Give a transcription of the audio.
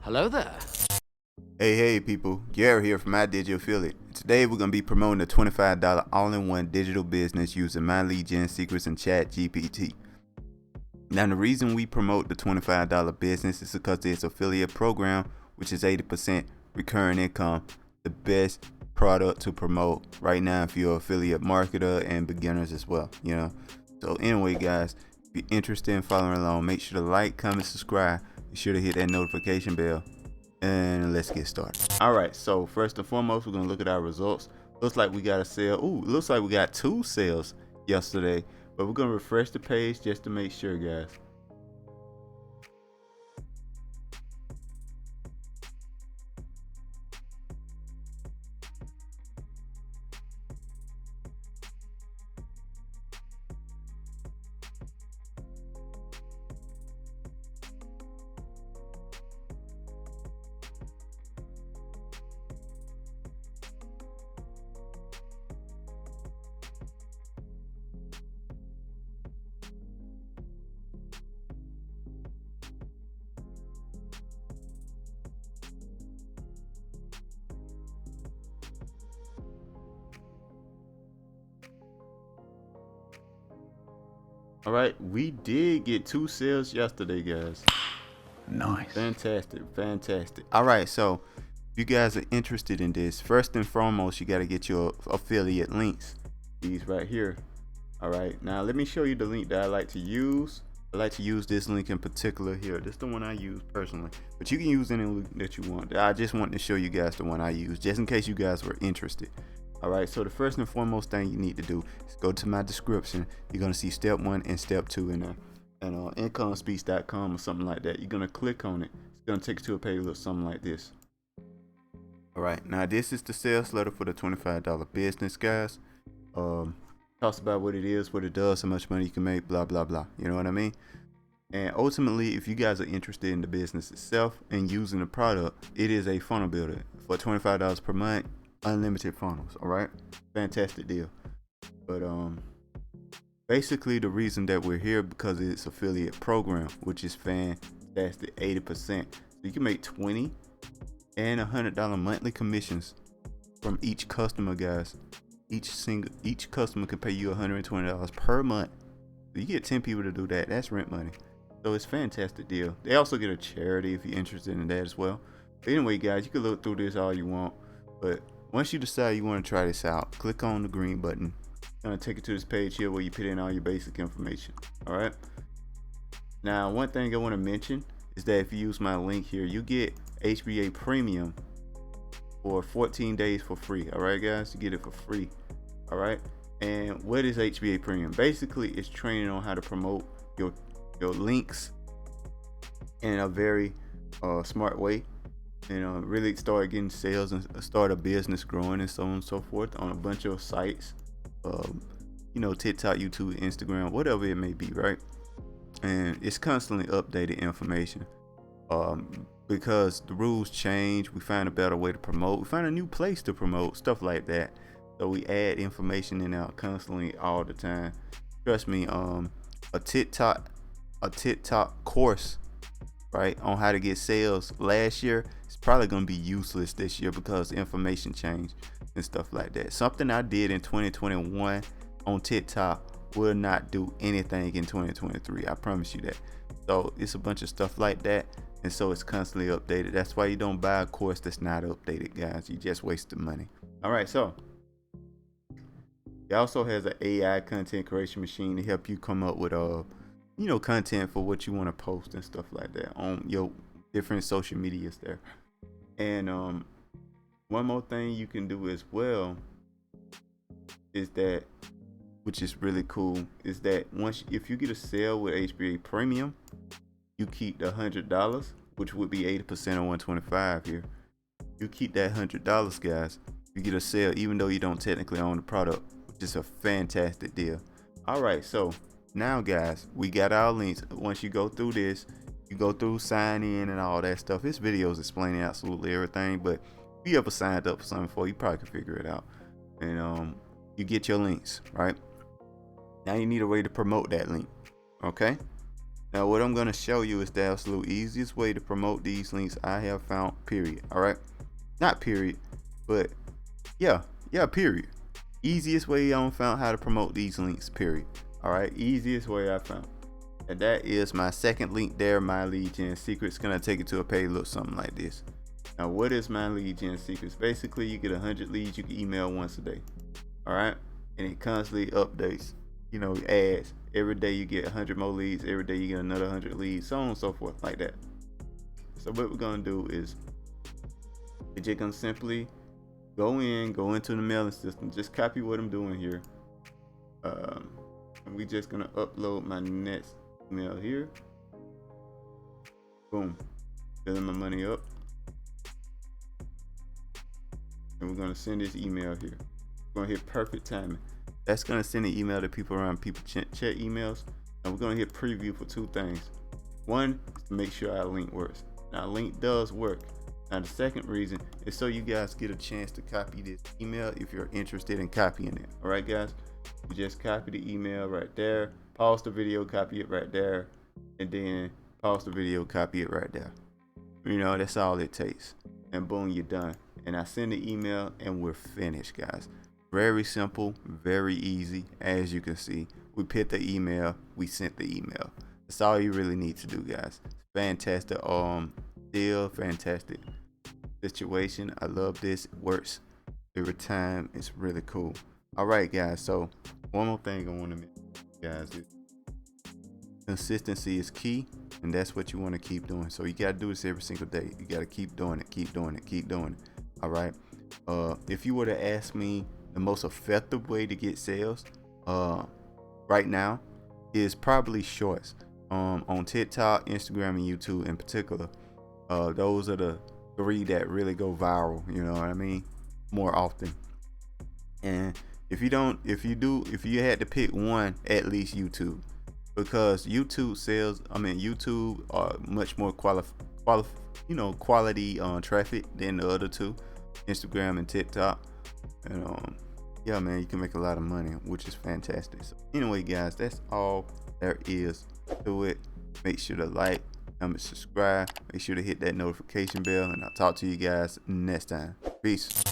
Hello there. Hey people, Gary here from My Digital Affiliate. Today we're going to be promoting a $25 all-in-one digital business using My Lead Gen Secrets and ChatGPT. Now the reason we promote the $25 business is because it's affiliate program, which is 80% recurring income, the best product to promote right now if you're an affiliate marketer and beginners as well, So anyway guys, if you're interested in following along, make sure to like, comment, subscribe. Be sure to hit that notification bell. And let's get started. All right, so first and foremost, we're gonna look at our results. Looks like we got a sale. Ooh, looks like we got 2 sales yesterday, but we're gonna refresh the page just to make sure, guys. All right, we did get 2 sales yesterday, guys. Nice. Fantastic. All right, so if you guys are interested in this, first and foremost, you got to get your affiliate links. These right here. All right, now let me show you the link that I like to use. I like to use this link in particular here. This is the one I use personally, but you can use any link that you want. I just want to show you guys the one I use, just in case you guys were interested. All right, so the first and foremost thing you need to do is go to my description. You're gonna see step 1 and step 2 in there, and incomespeech.com or something like that. You're gonna click on it. It's gonna take you to a page that looks something like this. All right, now this is the sales letter for the $25 business, guys. Talks about what it is, what it does, how much money you can make, blah blah blah. You know what I mean? And ultimately, if you guys are interested in the business itself and using the product, it is a funnel builder for $25 per month. Unlimited funnels. All right, fantastic deal. But basically the reason that we're here because it's affiliate program, which is fantastic. 80%, so you can make $20 and $100 monthly commissions from each customer, guys. Each customer can pay you $120 per month, so you get 10 people to do that. That's rent money. So it's a fantastic deal. They also get a charity if you're interested in that as well. But anyway guys, you can look through this all you want, but once you decide you want to try this out, click on the green button. It's going to take you to this page here where you put in all your basic information. All right. Now, one thing I want to mention is that if you use my link here, you get HBA Premium for 14 days for free. All right, guys, you get it for free. All right. And what is HBA Premium? Basically, it's training on how to promote your links in a very smart way. And really start getting sales and start a business growing and so on and so forth on a bunch of sites, TikTok, YouTube, Instagram, whatever it may be, right? And it's constantly updated information because the rules change. We find a better way to promote. We find a new place to promote, stuff like that. So we add information in there constantly all the time. Trust me, a TikTok course, right, on how to get sales last year, it's probably going to be useless this year because information changed and stuff like that. Something I did in 2021 on TikTok will not do anything in 2023. I promise you that. So it's a bunch of stuff like that, and so it's constantly updated. That's why you don't buy a course that's not updated, guys. You just wasted money. All right, so it also has an AI content creation machine to help you come up with content for what you want to post and stuff like that on your different social medias there. And one more thing you can do as well is that, which is really cool, is that if you get a sale with HBA Premium, you keep the $100, which would be 80% on 125 here. You keep that $100, guys. You get a sale even though you don't technically own the product, which is a fantastic deal. All right, so now guys, we got our links. Once you go through this, you go through sign in and all that stuff. This video is explaining absolutely everything, but if you ever signed up for something before, you probably can figure it out. And you get your links, right? Now you need a way to promote that link. Okay, Now what I'm going to show you is the absolute easiest way to promote these links I have found, period. All right, not period, but yeah, period. Easiest way I found how to promote these links, period. All right, easiest way I found, and that is my second link there, my lead gen secrets. Gonna take it to a page, look something like this. Now what is my lead gen secrets? Basically, you get 100 leads you can email once a day. All right, and it constantly updates, you know, ads. Every day you get 100 more leads, every day you get another 100 leads, so on and so forth, like that. So what we're gonna do is we're just gonna simply go into the mailing system, just copy what I'm doing here, and we just gonna upload my next email here. Boom, filling my money up, and we're gonna send this email here. We're gonna hit perfect timing. That's gonna send an email to people around people chat emails, and we're gonna hit preview for two things. One is to make sure our link works. Now link does work. Now the second reason is so you guys get a chance to copy this email if you're interested in copying it. All right, guys, you just copy the email right there, pause the video, copy it right there, and then pause the video, copy it right there. You know, that's all it takes, and boom, you're done. And I send the email and we're finished, guys. Very simple, very easy. As you can see, we picked the email, we sent the email. That's all you really need to do, guys. Fantastic deal, fantastic situation. I love this. It works every time. It's really cool. All right, guys, so one more thing I want to mention, guys, is consistency is key, and that's what you want to keep doing. So you got to do this every single day. You got to keep doing it, keep doing it, keep doing it. All right, if you were to ask me the most effective way to get sales right now is probably shorts on TikTok, Instagram, and YouTube in particular. Those are the three that really go viral, you know what I mean, more often. And if you had to pick one, at least YouTube, because YouTube sales, YouTube are much more quality traffic than the other two, Instagram and TikTok. And yeah, man, you can make a lot of money, which is fantastic. So anyway, guys, that's all there is to it. Make sure to like, comment, subscribe. Make sure to hit that notification bell, and I'll talk to you guys next time. Peace.